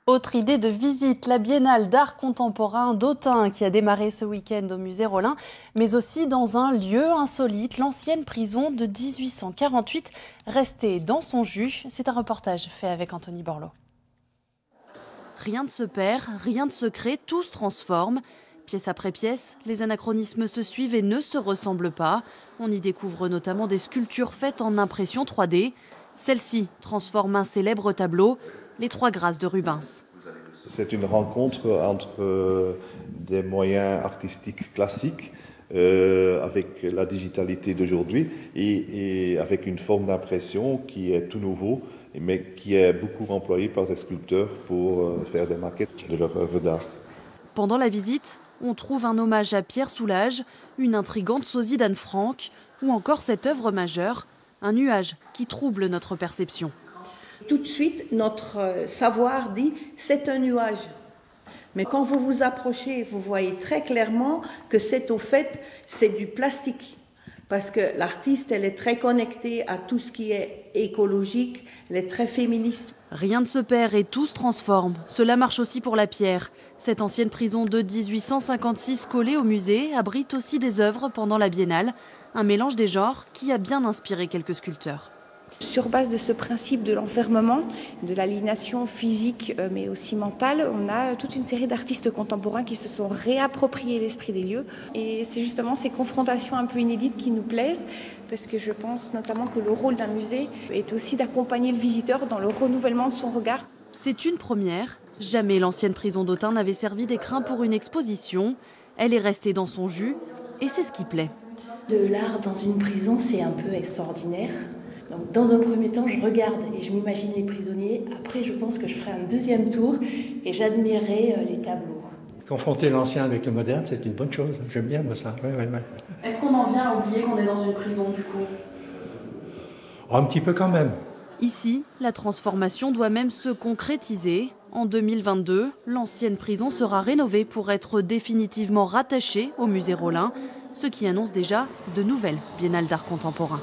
Autre idée de visite, la Biennale d'art contemporain d'Autun qui a démarré ce week-end au musée Rolin, mais aussi dans un lieu insolite, l'ancienne prison de 1848, restée dans son jus. C'est un reportage fait avec Anthony Borloo. Rien ne se perd, rien de secret, tout se transforme. Pièce après pièce, les anachronismes se suivent et ne se ressemblent pas. On y découvre notamment des sculptures faites en impression 3D. Celle-ci transforme un célèbre tableau, Les Trois Grâces de Rubens. C'est une rencontre entre des moyens artistiques classiques avec la digitalité d'aujourd'hui et avec une forme d'impression qui est tout nouveau, mais qui est beaucoup employée par des sculpteurs pour faire des maquettes de leurs œuvres d'art. Pendant la visite, on trouve un hommage à Pierre Soulages, une intrigante sosie d'Anne Frank, ou encore cette œuvre majeure, un nuage qui trouble notre perception. Tout de suite, notre savoir dit c'est un nuage. Mais quand vous vous approchez, vous voyez très clairement que c'est du plastique. Parce que l'artiste, elle est très connectée à tout ce qui est écologique, elle est très féministe. Rien ne se perd et tout se transforme. Cela marche aussi pour la pierre. Cette ancienne prison de 1856 collée au musée abrite aussi des œuvres pendant la Biennale. Un mélange des genres qui a bien inspiré quelques sculpteurs. Sur base de ce principe de l'enfermement, de l'aliénation physique mais aussi mentale, on a toute une série d'artistes contemporains qui se sont réappropriés l'esprit des lieux. Et c'est justement ces confrontations un peu inédites qui nous plaisent, parce que je pense notamment que le rôle d'un musée est aussi d'accompagner le visiteur dans le renouvellement de son regard. C'est une première. Jamais l'ancienne prison d'Autun n'avait servi d'écrin pour une exposition. Elle est restée dans son jus et c'est ce qui plaît. De l'art dans une prison, c'est un peu extraordinaire. Donc, dans un premier temps, je regarde et je m'imagine les prisonniers. Après, je pense que je ferai un deuxième tour et j'admirerai les tableaux. Confronter l'ancien avec le moderne, c'est une bonne chose. J'aime bien moi, ça. Ouais. Est-ce qu'on en vient à oublier qu'on est dans une prison du coup ? Un petit peu quand même. Ici, la transformation doit même se concrétiser. En 2022, l'ancienne prison sera rénovée pour être définitivement rattachée au musée Rolin, ce qui annonce déjà de nouvelles biennales d'art contemporain.